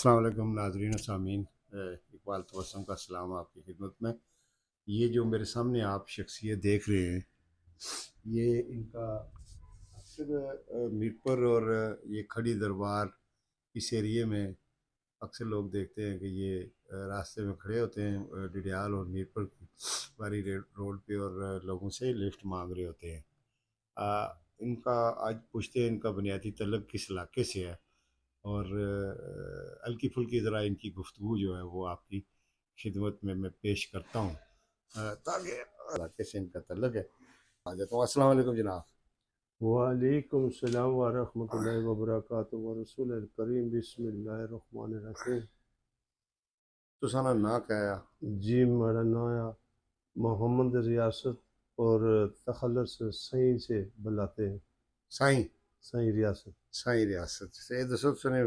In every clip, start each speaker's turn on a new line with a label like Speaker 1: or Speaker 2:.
Speaker 1: अस्सलाम वालेकुम नाज़रीन और सामीन। इकबाल तबस्सुम का सलाम आपकी खिदमत में। ये जो मेरे सामने आप शख्सियत देख रहे हैं, ये इनका अक्सर मीरपुर और ये खड़ी दरबार इस एरिए में अक्सर लोग देखते हैं कि ये रास्ते में खड़े होते हैं, डिडियाल और मीरपुर की वाली रोड पे, और लोगों से लिफ्ट मांग रहे होते हैं। इनका आज पूछते हैं इनका बुनियादी तल्लुक किस इलाके से है, और हल्की फुल्की ज़रा इनकी गुफ्तगू जो है वो आपकी खिदमत में मैं पेश करता हूँ, ताकि इलाके से इनका तल्लुक है। आ जाता हूँ। अस्सलाम वालेकुम जनाब।
Speaker 2: वालेकुम सलाम व रहमतुल्लाहि व बरकातुहू व रसूलिल करीम बिस्मिल्लाहिर रहमानिर रहीम।
Speaker 1: तुसाना ना क्या?
Speaker 2: जी मेरा नाम मोहम्मद रियासत और तखल्लुस सही से बुलाते हैं।
Speaker 1: साईं
Speaker 2: सही रियासत।
Speaker 1: साईं रियासत से दसो तुसने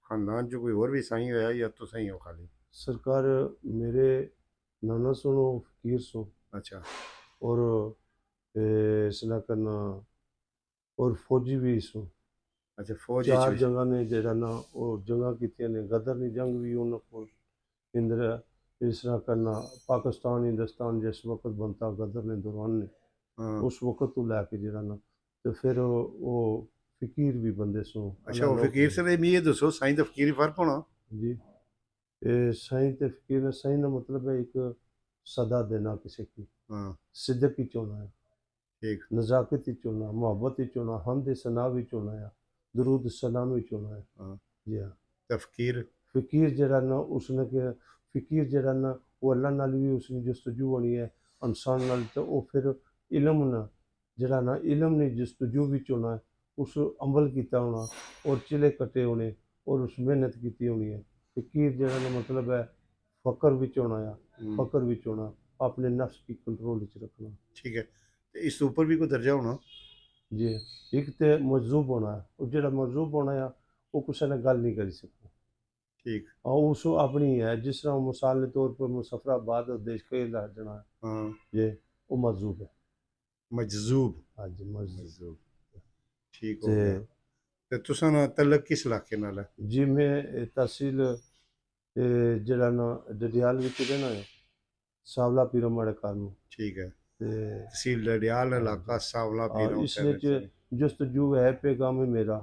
Speaker 1: खानदान जो कोई और भी साईं होया या तो साईं हो खाली?
Speaker 2: सरकार मेरे नाना सुनो फकीर सो
Speaker 1: अच्छा
Speaker 2: और इसला करना और फौजी भी सो।
Speaker 1: अच्छा, फौजी
Speaker 2: चार
Speaker 1: च
Speaker 2: जगह ने जरा ना और जगह की ने गदर नी जंग भी उन्होंने इंदिरा इस तरह करना पाकिस्तान हिंदुस्तान जिस वक्त बनता गदर ने दौरान ने
Speaker 1: हाँ।
Speaker 2: उस वक्त तो लैके जरा ना तो फिर वो फकीर भी बंदे सो
Speaker 1: अच्छा,
Speaker 2: अल्लाह
Speaker 1: वो
Speaker 2: लोग
Speaker 1: फकीर से ये दसो साईं तो फकीर ही फर्क होना।
Speaker 2: जी। ये सही ते फकीर ने सही ना मतलब है एक सदा देना किसी की
Speaker 1: हाँ
Speaker 2: सिद्दक की चोना है
Speaker 1: ठीक।
Speaker 2: नज़ाकत ही चोना मोहब्बत ही चोना हमद सना भी चोना है दरूद सलाम भी चोना है।
Speaker 1: हाँ
Speaker 2: जी हाँ।
Speaker 1: तो फकीर
Speaker 2: फ़कीर जरा ना उसने के फ़कीर जरा ना वो अल्लाह नाल भी उसने जस्तजू होनी है इंसान नाल तो वो फिर इल्म ना जरा ना इल्म ने जस्तजू भी होना है उस अमल किया होना और चिले कटे होने और उस मेहनत की होनी है। फ़कीर जरा ना मतलब है फ़क्र भी होना है फ़क्र भी होना अपने नफ्स की कंट्रोल रखना।
Speaker 1: ठीक है। तो इस ऊपर भी कोई दर्जा होना?
Speaker 2: जी एक तो मजजूब होना है और जरा मजजूब होना है वो किसी ने गल नहीं करी सकता।
Speaker 1: ठीक।
Speaker 2: हाँ उसो अपनी है जिस तरह मिसाल के तौर पर मुजफ्फराबाद और देश के लग जाना है
Speaker 1: हाँ
Speaker 2: ये वो मजजूब है।
Speaker 1: मजजूब।
Speaker 2: हाँ जी मजजूब।
Speaker 1: मजजूब ठीक हो
Speaker 2: ते
Speaker 1: गया। तो तुसा ना तलक किस इलाके नाल है?
Speaker 2: जी मैं तहसील जरा ना डडियाल विच रहना है सावला पीरो माड़े कानू
Speaker 1: ठीक है।
Speaker 2: ते
Speaker 1: तहसील डडियाल
Speaker 2: हाँ
Speaker 1: इलाका
Speaker 2: जी
Speaker 1: सावला
Speaker 2: हाँ
Speaker 1: पीरों से
Speaker 2: इसने च
Speaker 1: रहते हैं।
Speaker 2: जस्तजू है पैगाम मेरा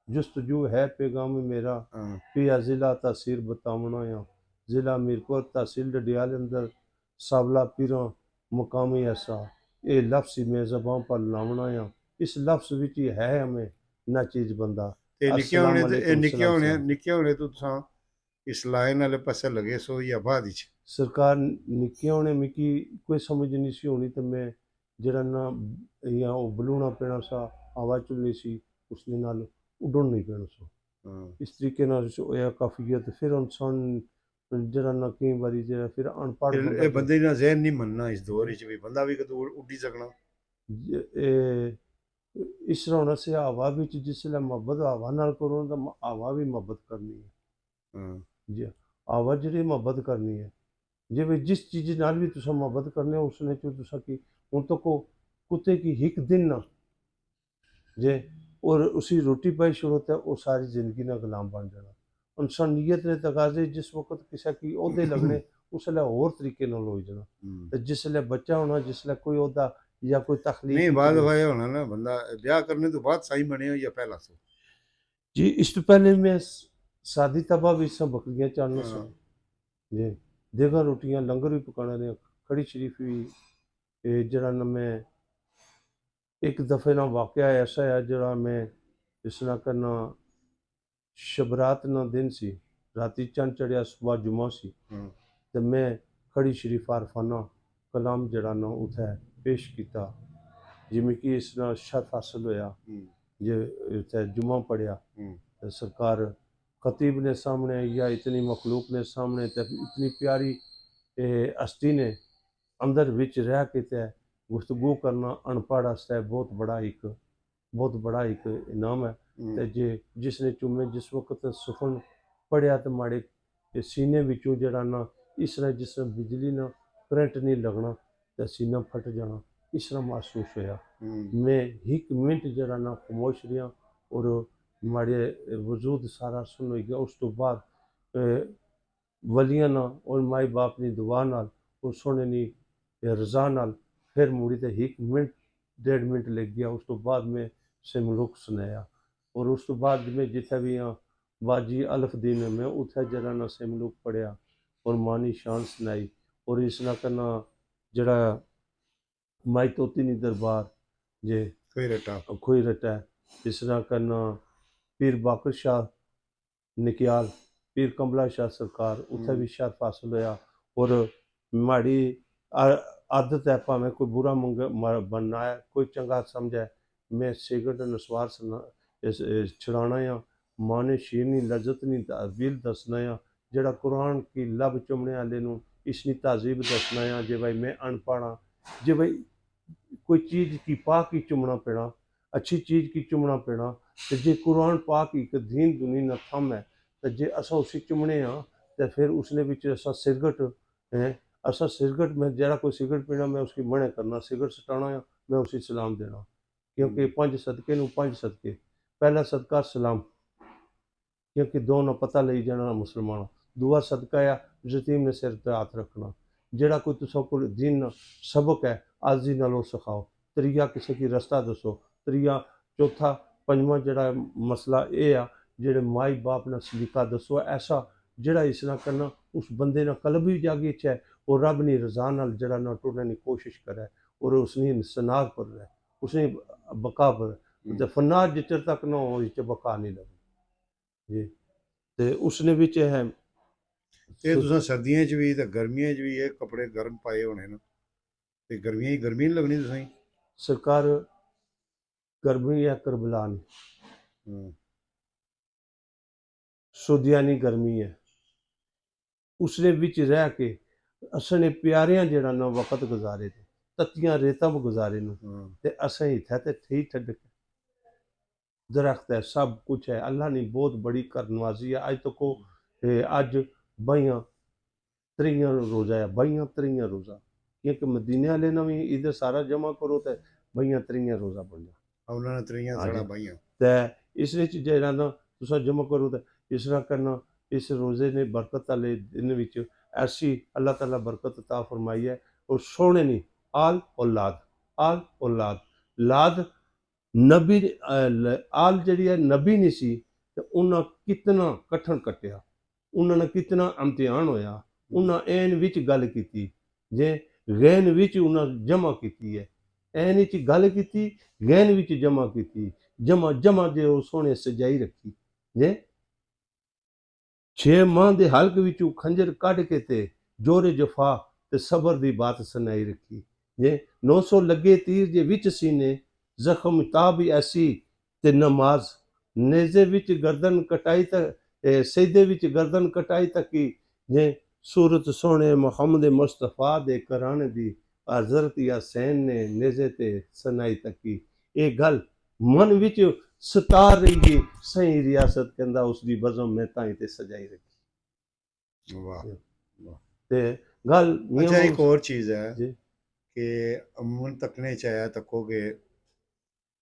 Speaker 2: जस्तजू है पैगाम मेरा
Speaker 1: हाँ
Speaker 2: पिया ज़िला तहसील बतावना या ज़िला मीरपुर तहसील डडियाल अंदर सावला पीरों मकामी ऐसा ये लफ्ज़ में ज़बान पर लावना या इस लफ्ज़ विच ही है हमें ना चीज़ बंदा।
Speaker 1: ते
Speaker 2: अस्सलाम वालेकुम सलाम सलाम।
Speaker 1: निक्के होने तो तुसा इस लाइन आले पासे लगे सो या बाद विच?
Speaker 2: सरकार निक्के होने मिकी कोई समझ नहीं सी होनी तो मैं जरा ना या वो बलूना पैना सा हवा चलनी सी उसके नाल उड़न नहीं पैना सा
Speaker 1: हाँ
Speaker 2: इस तरीके नाल होया काफियत फिर इंसान जरा ना कई बारी जरा फिर अनपढ़
Speaker 1: फिर
Speaker 2: बंदा
Speaker 1: ये
Speaker 2: जो
Speaker 1: बंदे ना ज़हन नहीं मनना इस दौर विच भी बंदा भी कदों उड्डी सकना।
Speaker 2: ए, इस तरह होना से हवा विच जिसलै मोहब्बत हवा नाल करो तो हवा भी मोहब्बत करनी है।
Speaker 1: हाँ
Speaker 2: जी हवा जेह्ड़ी मोहब्बत करनी है जिवें जिस चीज़ नाल भी तुसें मोहब्बत करनी है उसने च तुसें की हुन तक्को कुत्ते की हिक दिन ना जे और उसी रोटी पाई छोड़ो ते ओह् सारी जिंदगी ना गुलाम बन जाना। इंसानियत ने तकाजे जिस वक़्त किसे की ओह्दे लगने उसलै होर तरीके नाल होई जाना
Speaker 1: हम्म।
Speaker 2: ते जिसलै बच्चा होना जिसलै कोई ओह्दा या कोई
Speaker 1: नहीं
Speaker 2: तखलीकी
Speaker 1: बाद
Speaker 2: करनी।
Speaker 1: दफा ये होना ना बंदा ब्याह करने तो बाद साईं बने हो या पहला सो?
Speaker 2: जी इस तो पहले मैं शादी तबा भी सब बकरियां चारना सा
Speaker 1: हाँ
Speaker 2: जी देगा रोटियां लंगर भी पकाना ने खड़ी शरीफ भी जरा ना मैं एक दफे ना वाकया ऐसा है जरा मैं जिस तरह करना शबरात ना दिन सी राती चंद चढ़िया सुबह जुमा सी
Speaker 1: हाँ
Speaker 2: ते मैं खड़ी शरीफ आरफाना कलाम जड़ा ना उत्थै पेश किया जिमें कि इस ना शर्फ हासिल होया
Speaker 1: हम्म,
Speaker 2: जे उत्थै जुमा पढ़िया
Speaker 1: हम्म,
Speaker 2: ते सरकार खतीब ने सामने या इतनी मखलूक ने सामने ते इतनी प्यारी हस्ती ने अंदर विच रह के ते गुफ्तगू करना अनपढ़ आस्तै बहुत बड़ा एक इनाम है
Speaker 1: हम्म,
Speaker 2: ते जे जिसने चुमे जिस वक्त सुखन पढ़िया ते माड़े सीने विचों जड़ा ना इस तरह जिस तरह बिजली ना करंट नहीं लगना ते सीना फट जाना इस तरह महसूस होया।
Speaker 1: हम्म,
Speaker 2: मैं एक मिनट जरा ना खामोश रहा और माड़े वजूद सारा सुन हो गया उस तो बाद ਵਲੀਆਂ ਨਾਲ ਔਰ ਮਾਈ ਬਾਪ ਦੀ ਦੁਆ ਨਾਲ ਉਹ ਸੋਹਣੇ ਦੀ ਰਜ਼ਾ ਨਾਲ ਫਿਰ ਮੁੜੀ ਤੇ 1 ਮਿੰਟ 1.5 ਮਿੰਟ ਲੱਗ ਗਿਆ। ਉਸ ਤੋਂ ਬਾਅਦ ਮੈਂ ਸਿਮਲੁਕ ਸੁਣਾਇਆ ਔਰ ਉਸ ਤੋਂ ਬਾਅਦ ਮੈਂ ਜਿੱਥੇ ਵੀ ਹਾਂ ਬਾਜੀ ਅਲਫ ਦੀਨ ਮੈਂ ਉੱਥੇ ਜਿਹੜਾ ਨਾ ਸਿਮਲੁਕ ਪੜਿਆ ਔਰ ਮਾਨੀ ਸ਼ਾਨ ਸੁਣਾਈ ਔਰ ਇਸ ਨਾਲ ਕਰਨਾ ਜਿਹੜਾ ਮਾਈ ਤੋਤੀ ਨੀ ਦਰਬਾਰ ਜੇ
Speaker 1: ਕੋਈ ਰਟਾ
Speaker 2: ਖੋਈ ਰਟਾ ਹੈ, ਇਸ ਤਰ੍ਹਾਂ ਕਰਨਾ ਪੀਰ ਬਾਕਰ ਸ਼ਾਹ ਨਿਕਿਆਲ ਪੀਰ ਕਮਲਾ ਸ਼ਾਹ ਸਰਕਾਰ ਉੱਥੇ ਵੀ ਸ਼ਰਫ ਹਾਸਲ ਹੋਇਆ ਔਰ ਮਾੜੀ ਆਦਤ ਹੈ ਭਾਵੇਂ ਕੋਈ ਬੁਰਾ ਬਣਨਾ ਹੈ ਕੋਈ ਚੰਗਾ ਸਮਝੇ ਮੈਂ ਸਿਗਰਟ ਨਸਵਾਰ ਛੁਡਾਉਣਾ ਆ ਮਾਂ ਨੇ ਸ਼ੀਰਨੀ ਲਜ਼ਤ ਨੀ ਤਹਜ਼ੀਬ ਦੱਸਣਾ ਆ ਜਿਹੜਾ ਕੁਰਾਨ ਕੀ ਲੱਭ ਚੁੰਮਣੇ ਵਾਲੇ ਨੂੰ ਇਸਨੀ ਤਹਜ਼ੀਬ ਦੱਸਣਾ ਆ ਜੇ ਭਾਈ ਮੈਂ ਅਨਪੜ੍ਹ ਹਾਂ ਜੇ ਭਾਈ कोई चीज़ की पाक ही चुमना पैना अच्छी चीज़ की चुमना पैना तो जे कुरान पाक ही दीन दुनी न थम है तो जे असा उसी चुमने हाँ तो फिर उसने बिच असा सिगरट है असा सिगरट में जरा कोई सिगरट पीना मैं उसकी मना करना सिगरट सटाना है मैं उसी सलाम देना क्योंकि 5 सदके नूं 5 सदके पहला सदका सलाम क्योंकि दो ना पता लई जाना मुसलमान दूआ सदका है यतीम ने सिर पर हाथ रखना ਜਿਹੜਾ ਕੋਈ ਤੁਸਾਂ ਕੋਲ ਦਿਨ ਸਬਕ ਹੈ ਆਜ਼ੀ ਨਾਲ ਉਹ ਸਿਖਾਓ ਤਰੀਆ ਕਿਸੇ ਕੀ ਰਸਤਾ ਦੱਸੋ ਤਰੀਆ ਚੌਥਾ ਪੰਜਵਾਂ ਜਿਹੜਾ ਮਸਲਾ ਇਹ ਆ ਜਿਹੜੇ ਮਾਈ ਬਾਪ ਨਾਲ ਸਲੀਕਾ ਦੱਸੋ ਐਸਾ ਜਿਹੜਾ ਇਸ ਨਾਲ ਕਰਨਾ ਉਸ ਬੰਦੇ ਨਾਲ ਕਲਬ ਵੀ ਜਾਗੀ ਚ ਹੈ ਔਰ ਰੱਬ ਦੀ ਰਜ਼ਾ ਨਾਲ ਜਿਹੜਾ ਨਾ ਟੁੱਟਣ ਦੀ ਕੋਸ਼ਿਸ਼ ਕਰੇ ਔਰ ਉਸਨੇ ਸਨਾਗ ਪਰ ਰਹੇ ਉਸਨੇ ਬਕਾ ਪਰ ਤੇ ਫਨਾ ਜਿੱਤਰ ਤੱਕ ਨਾ ਉਹ ਵਿੱਚ ਬਕਾ ਨਹੀਂ ਲੱਗੇ ਜੀ ਤੇ ਉਸਨੇ ਵਿੱਚ ਹੈ
Speaker 1: ਇਹ ਤੁਸੀਂ ਸਰਦੀਆਂ 'ਚ ਵੀ ਤੇ ਗਰਮੀਆਂ 'ਚ ਵੀ ਇਹ ਕੱਪੜੇ ਗਰਮ ਪਾਏ ਹੋਣੇ ਨਾ ਤੇ ਗਰਮੀ ਨਹੀਂ ਲੱਗਣੀ ਤੁਸੀਂ
Speaker 2: ਸਰਕਾਰ ਗਰਮੀ ਹੈ ਕਰਬਲਾ ਨਹੀਂ ਸੁਦਿਆਨੀ ਗਰਮੀ ਹੈ ਉਸਨੇ ਵਿੱਚ ਰਹਿ ਕੇ ਅਸਨੇ ਪਿਆਰਿਆਂ ਜਿਹੜਾ ਨਾ ਵਕਤ ਗੁਜ਼ਾਰੇ ਤੇ ਤਤੀਆਂ ਰੇਤਾਂ ਗੁਜ਼ਾਰੇ ਨੂੰ ਤੇ ਅਸਾਂ ਇੱਥੇ ਤੇ ਠੀਕ ਠੱਡ ਦਰਖਤ ਹੈ ਸਭ ਕੁਝ ਹੈ ਅੱਲਾ ਨੇ ਬਹੁਤ ਬੜੀ ਕਰਨਵਾਜ਼ੀ ਹੈ ਅੱਜ ਤੱਕ ਅੱਜ 22 23 रोज़ा है 22 23 रोज़ा क्योंकि मदीने वाले ने भी इधर सारा जमा करो तो 22 23 रोज़ा बन जा
Speaker 1: उन्होंने 23 साढ़ा 22
Speaker 2: तो इस ਜਿਹੜਾ ਨਾ ਤੁਸੀਂ ਜਮਾ ਕਰੋ ਤਾਂ ਇਸ ਤਰ੍ਹਾਂ ਕਰਨਾ ਇਸ ਰੋਜ਼ੇ ਨੇ ਬਰਕਤ ਵਾਲੇ ਦਿਨ ਵਿੱਚ ਐਸੀ ਅੱਲਾਹ ਤਾਲਾ ਬਰਕਤ ਅਤਾ ਫਰਮਾਈ ਹੈ ਔਰ ਸੋਹਣੇ ਨੇ ਆਲ ਔਲਾਦ ਲਾਦ ਨਬੀ ਆਲ ਜਿਹੜੀ ਹੈ ਨਬੀ ਨਹੀਂ ਸੀ ਤੇ ਉਹਨਾਂ ਕਿਤਨਾ ਕਠਨ ਕੱਟਿਆ ਉਹਨਾਂ ਨੇ ਕਿਤਨਾ ਇਮਤਿਹਾਨ ਹੋਇਆ ਉਹਨਾਂ ਐਨ ਵਿੱਚ ਗੱਲ ਕੀਤੀ ਜੇ ਗੈਨ ਵਿੱਚ ਉਹਨਾਂ ਜਮਾ ਕੀਤੀ ਹੈ ਐਨ ਵਿੱਚ ਗੱਲ ਕੀਤੀ ਗੈਨ ਵਿੱਚ ਜਮਾ ਕੀਤੀ ਜਮਾ ਜੇ ਉਹ ਸੋਹਣੇ ਸਜਾਈ ਰੱਖੀ ਜੇ 6 ਮਾਹ ਦੇ ਹਲਕ ਵਿੱਚੋਂ ਖੰਜਰ ਕੱਢ ਕੇ ਤੇ ਜੋਰੇ ਜਫਾ ਤੇ ਸਬਰ ਦੀ ਬਾਤ ਸੁਣਾਈ ਰੱਖੀ ਜੇ 900 ਲੱਗੇ ਤੀਰ ਜੇ ਵਿੱਚ ਸੀਨੇ ਜ਼ਖਮ ਤਾਬ ਐਸੀ ਤੇ ਨਮਾਜ਼ ਨੇਜ਼ੇ ਵਿੱਚ ਗਰਦਨ ਕਟਾਈ ਤਾਂ ਸਜਦੇ ਵਿੱਚ ਗਰਦਨ ਕਟਾਈ ਤੱਕੀ ਜੇ ਸੂਰਤ ਸੋਹਣੇ ਮੁਹੰਮਦ ਮੁਸਤਫਾ ਦੇ ਘਰਾਣੇ ਦੀ ਹਜ਼ਰਤ ਯਾਸੈਨ ਨੇ ਨੇਜ਼ੇ ਤੇ ਸੁਣਾਈ ਤੱਕੀ ਇਹ ਗੱਲ ਮਨ ਵਿੱਚ ਸਤਾਰ ਰਹੀ ਹੈ ਸਹੀ ਰਿਆਸਤ ਕਹਿੰਦਾ ਉਸ ਦੀ ਬਜ਼ਮ ਮੈਂ ਤਾਂ ਤੇ ਸਜਾਈ ਰੱਖੀ
Speaker 1: ਵਾਹ
Speaker 2: ਤੇ ਗੱਲ
Speaker 1: ਅੱਛਾ ਇੱਕ ਹੋਰ ਚੀਜ਼ ਹੈ
Speaker 2: ਜੀ
Speaker 1: ਕਿ ਅਮੂਮਨ ਤੱਕਣੇ ਚ ਆਇਆ ਤੱਕੋਗੇ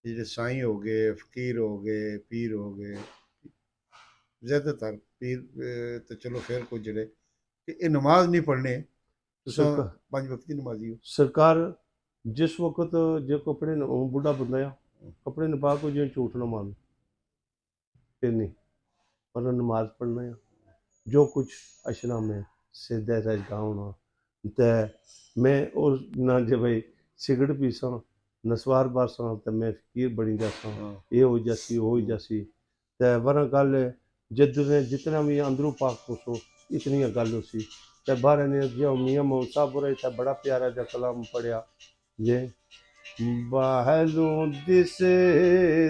Speaker 1: ਜਿਹੜੇ ਸਾਈਂ ਹੋ ਗਏ ਫਕੀਰ ਹੋ ਗਏ ਪੀਰ ਹੋ ਗਏ ਜ਼ਿਆਦਾਤਰ ਪੀਰ ਤੇ ਚਲੋ ਫਿਰ ਕੁਝ ਜਿਹੜੇ ਕਿ ਇਹ ਨਮਾਜ਼ ਨਹੀਂ ਪੜ੍ਹਨੇ ਤੁਸੀਂ 5 ਵਕਤ ਦੀ ਨਮਾਜ਼ੀ ਹੋ
Speaker 2: ਸਰਕਾਰ ਜਿਸ ਵਕਤ ਜੇ ਕੱਪੜੇ ਬੁੱਢਾ ਬੰਦਾ ਆ ਕੱਪੜੇ ਨੂੰ ਪਾ ਕੇ ਜਿਵੇਂ ਝੂਠ ਨਾ ਮਾਰ ਫਿਰ ਨਹੀਂ ਪਰ ਨਮਾਜ਼ ਪੜ੍ਹਨਾ ਆ ਜੋ ਕੁਝ ਅਸ਼ਨਾ ਮੈਂ ਸਿੱਧਾ ਰਜ ਗਾਉਣਾ ਤੇ ਮੈਂ ਉਹ ਨਾ ਜੇ ਭਾਈ ਸਿਗਰਟ ਪੀਸਾਂ ਨਸਵਾਰ ਬਾਸਾਂ ਤੇ ਮੈਂ ਫਕੀਰ ਬਣੀ ਜਾਸਾਂ ਇਹ ਹੋ ਜਾਸੀ ਉਹ ਹੋ ਜਾਸੀ ਤੇ ਵਰਾਂ ਗੱਲ जितना भी अंदरों पाक पूछो इतनी गल उसी ते बाहर ने जो मियां मौसा बुरे था बड़ा प्यारा जा कलाम पढ़िया जे बाहलों दिस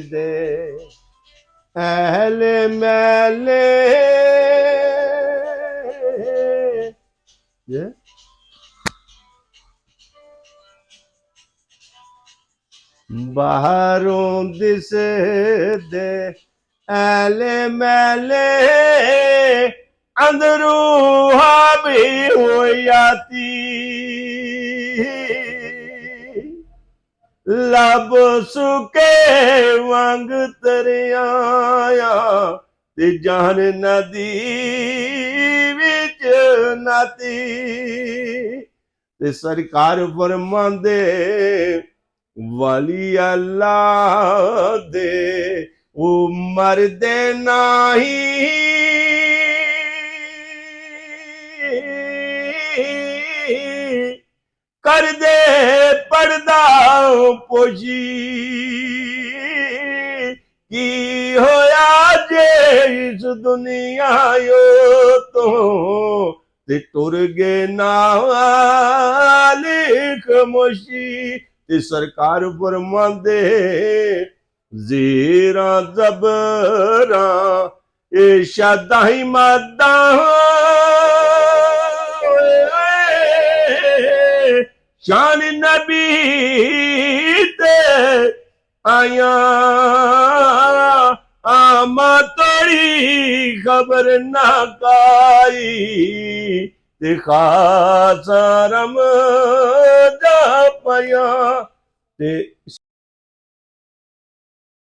Speaker 2: दे अहले मैले जे बाहरों दिस दे ऐले मैले अंदरूं भी हो जाती लब सुके वांग तरिया ते जान नदी नाती ते सरकार फरमांदे वाली अल्लाह दे ओ मरदे नाही कर दे पर्दा पोशी की होया जे इस दुनिया यो तो ते टुर गए नाल खामोशी ते सरकार फरमांदे ज़ेरा ज़बरा ए शादाई मादा शान नबी ते आया आमा तोरी खबर ना काई ते खासा रम जा पाया ते